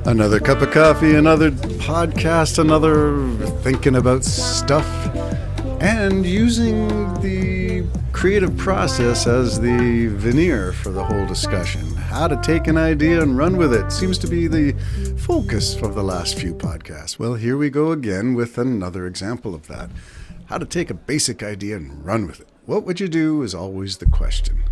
Another cup of coffee, another podcast, another thinking about stuff, and using the creative process as the veneer for the whole discussion. How to take an idea and run with it seems to be the focus of the last few podcasts. Well, here we go again with another example of that. How to take a basic idea and run with it. What would you do is always the question.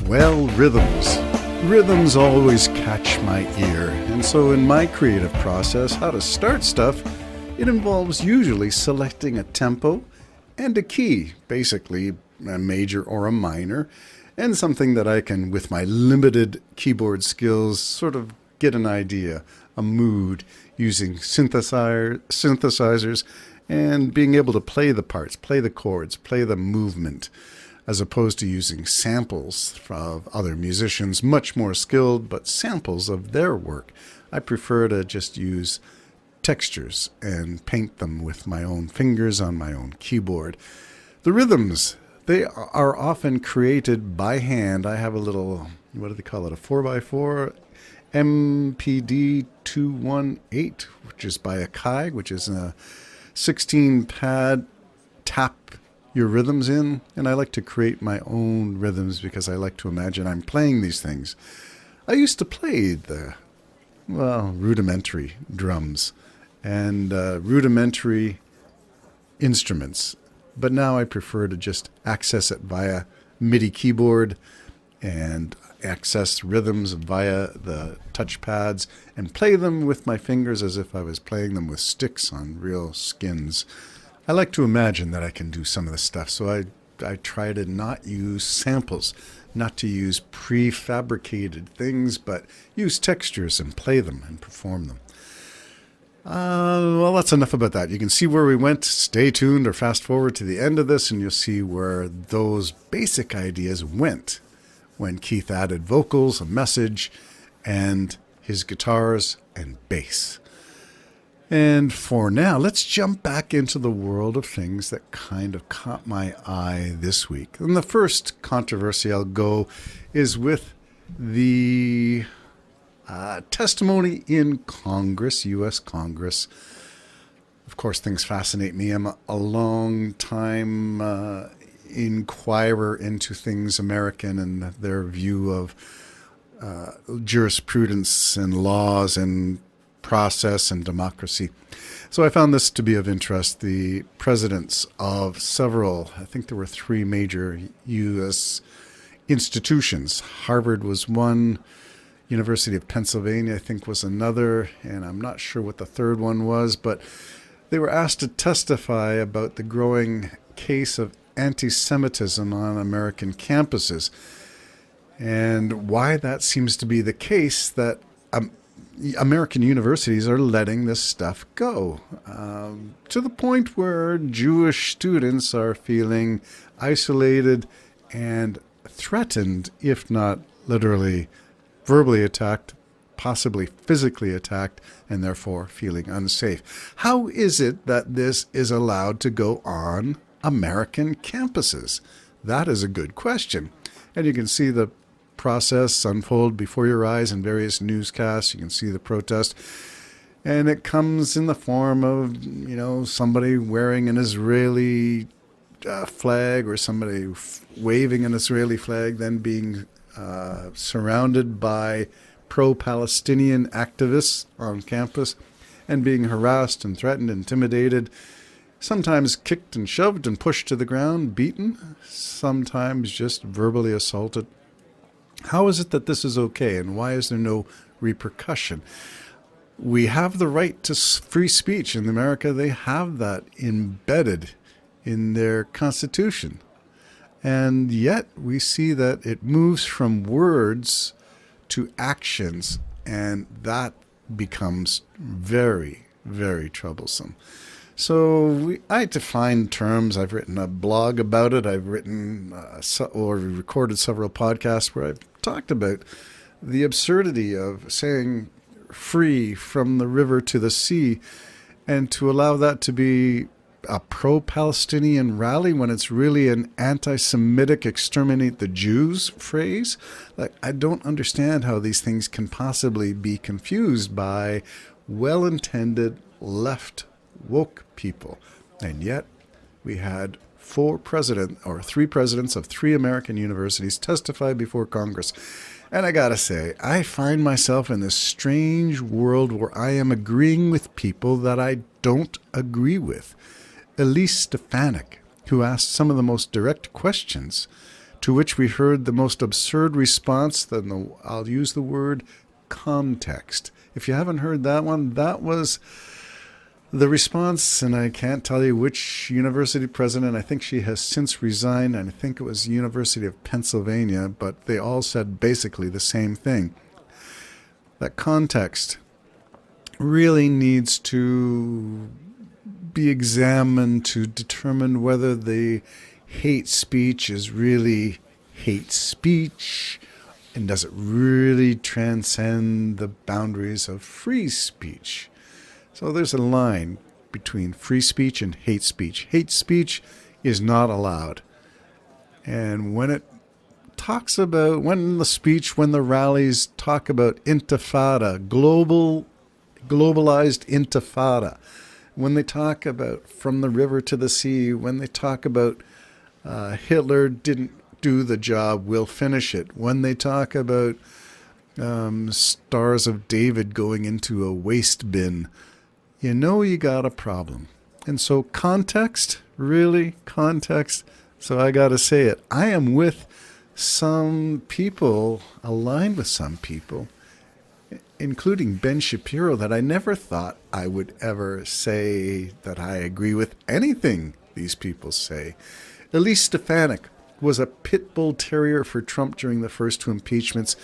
Well, rhythms always catch my ear, and so in my creative process, how to start stuff, it involves usually selecting a tempo and a key, basically a major or a minor, and something that I can, with my limited keyboard skills, sort of get an idea, a mood, using synthesizers, and being able to play the parts, play the chords, play the movement, as opposed to using samples of other musicians, much more skilled, but samples of their work. I prefer to just use textures and paint them with my own fingers on my own keyboard. The rhythms, they are often created by hand. I have a little, what do they call it, a 4x4 MPD 218, which is by Akai, which is a 16-pad tap your rhythms in, and I like to create my own rhythms because I like to imagine I'm playing these things. I used to play the, rudimentary drums and rudimentary instruments, but now I prefer to just access it via MIDI keyboard and access rhythms via the touchpads and play them with my fingers as if I was playing them with sticks on real skins. I like to imagine that I can do some of this stuff, so I try to not use samples, not to use prefabricated things, but use textures and play them and perform them. Well, that's enough about that. You can see where we went. Stay tuned or fast forward to the end of this, and you'll see where those basic ideas went when Keith added vocals, a message, and his guitars and bass. And for now, let's jump back into the world of things that kind of caught my eye this week. And the first controversy I'll go is with the testimony in Congress, U.S. Congress. Of course, things fascinate me. I'm a long time inquirer into things American and their view of jurisprudence and laws and process and democracy. So I found this to be of interest. The presidents of several, I think there were 3 major U.S. institutions. Harvard was one, University of Pennsylvania I think was another, and I'm not sure what the third one was, but they were asked to testify about the growing case of anti-Semitism on American campuses and why that seems to be the case, that American universities are letting this stuff go to the point where Jewish students are feeling isolated and threatened, if not literally verbally attacked, possibly physically attacked, and therefore feeling unsafe. How is it that this is allowed to go on American campuses? That is a good question. And you can see the process unfold before your eyes in various newscasts. You can see the protest, and it comes in the form of, somebody wearing an Israeli flag or somebody waving an Israeli flag, then being surrounded by pro-Palestinian activists on campus and being harassed and threatened, intimidated, sometimes kicked and shoved and pushed to the ground, beaten, sometimes just verbally assaulted. How is it that this is okay, and why is there no repercussion? We have the right to free speech in America. They have that embedded in their constitution. And yet we see that it moves from words to actions, and that becomes very, very troublesome. So I define terms. I've written a blog about it. I've written or recorded several podcasts where I've talked about the absurdity of saying free from the river to the sea, and to allow that to be a pro-Palestinian rally when it's really an anti-Semitic exterminate the Jews phrase. Like, I don't understand how these things can possibly be confused by well-intended left woke people. And yet we had three presidents of 3 American universities testify before Congress. And I gotta say, I find myself in this strange world where I am agreeing with people that I don't agree with. Elise Stefanik, who asked some of the most direct questions, to which we heard the most absurd response, I'll use the word context. If you haven't heard that one, that was the response, and I can't tell you which university president. I think she has since resigned, and I think it was University of Pennsylvania, but they all said basically the same thing. That context really needs to be examined to determine whether the hate speech is really hate speech, and does it really transcend the boundaries of free speech. So there's a line between free speech and hate speech. Hate speech is not allowed. And when the rallies talk about intifada, globalized intifada, when they talk about from the river to the sea, when they talk about Hitler didn't do the job, we'll finish it, when they talk about Stars of David going into a waste bin, you know you got a problem. And so context, really context. So I got to say it. I am with some people, aligned with some people, including Ben Shapiro, that I never thought I would ever say that I agree with anything these people say. Elise Stefanik was a pit bull terrier for Trump during the first 2 impeachments.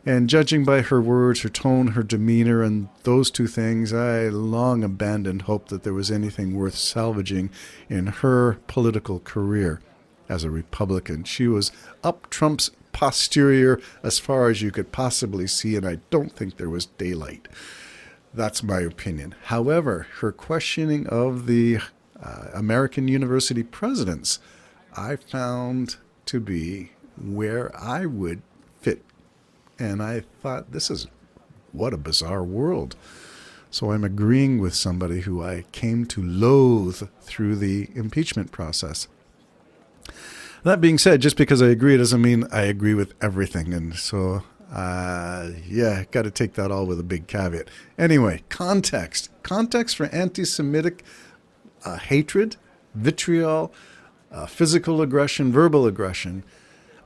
And judging by her words, her tone, her demeanor, and those 2 things, I long abandoned hope that there was anything worth salvaging in her political career as a Republican. She was up Trump's posterior as far as you could possibly see, and I don't think there was daylight. That's my opinion. However, her questioning of the American university presidents, I found to be where I would fit. And I thought, what a bizarre world. So I'm agreeing with somebody who I came to loathe through the impeachment process. That being said, just because I agree doesn't mean I agree with everything. And so, got to take that all with a big caveat. Anyway, context. Context for anti-Semitic hatred, vitriol, physical aggression, verbal aggression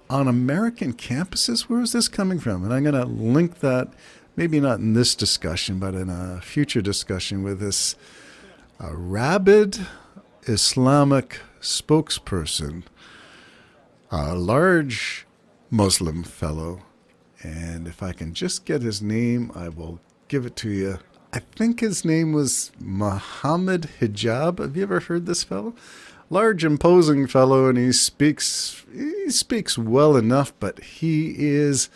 on American campuses. Where is this coming from? And I'm going to link that, maybe not in this discussion, but in a future discussion with this rabid Islamic spokesperson, a large Muslim fellow. And if I can just get his name, I will give it to you. I think his name was Muhammad Hijab. Have you ever heard this fellow? Large, imposing fellow, and he speaks well enough, but he is,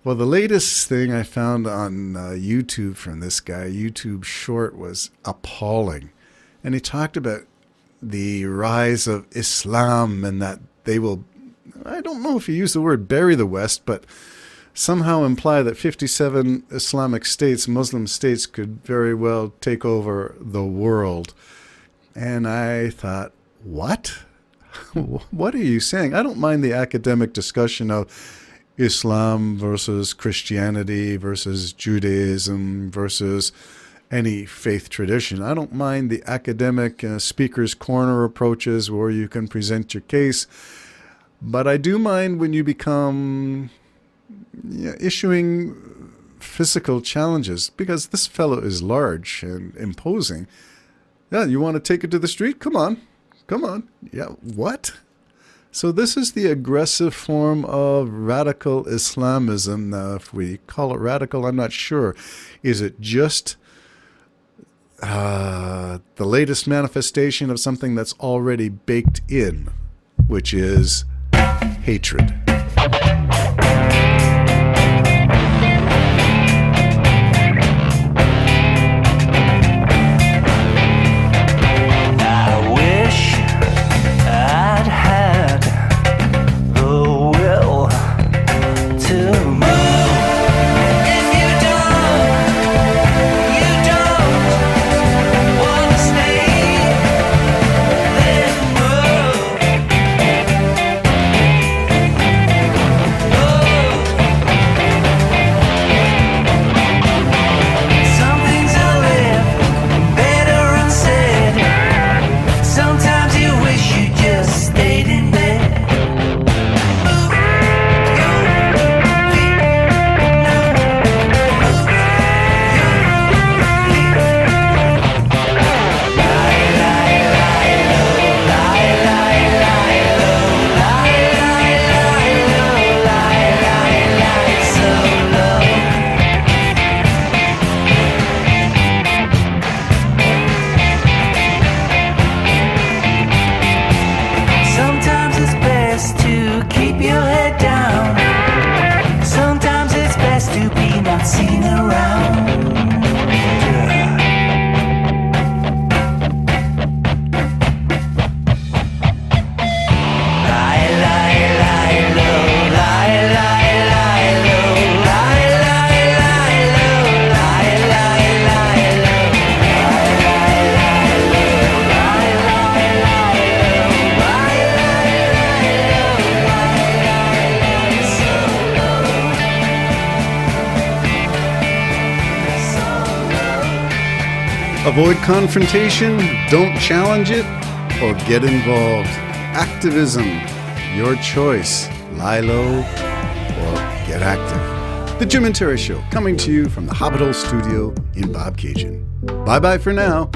well, the latest thing I found on YouTube from this guy, YouTube short, was appalling. And he talked about the rise of Islam and that they will, I don't know if he used the word bury the West, but somehow imply that 57 Islamic states, Muslim states, could very well take over the world. And I thought, what? What are you saying? I don't mind the academic discussion of Islam versus Christianity versus Judaism versus any faith tradition. I don't mind the academic speaker's corner approaches where you can present your case, but I do mind when you become issuing physical challenges, because this fellow is large and imposing. Yeah, you want to take it to the street? Come on. Come on. Yeah, what? So this is the aggressive form of radical Islamism. Now, if we call it radical, I'm not sure. Is it just the latest manifestation of something that's already baked in, which is hatred? Avoid confrontation, don't challenge it, or get involved. Activism, your choice. Lie low or get active. The Jim and Terry Show, coming to you from the Hobbit Hole Studio in Bobcaygeon. Bye-bye for now.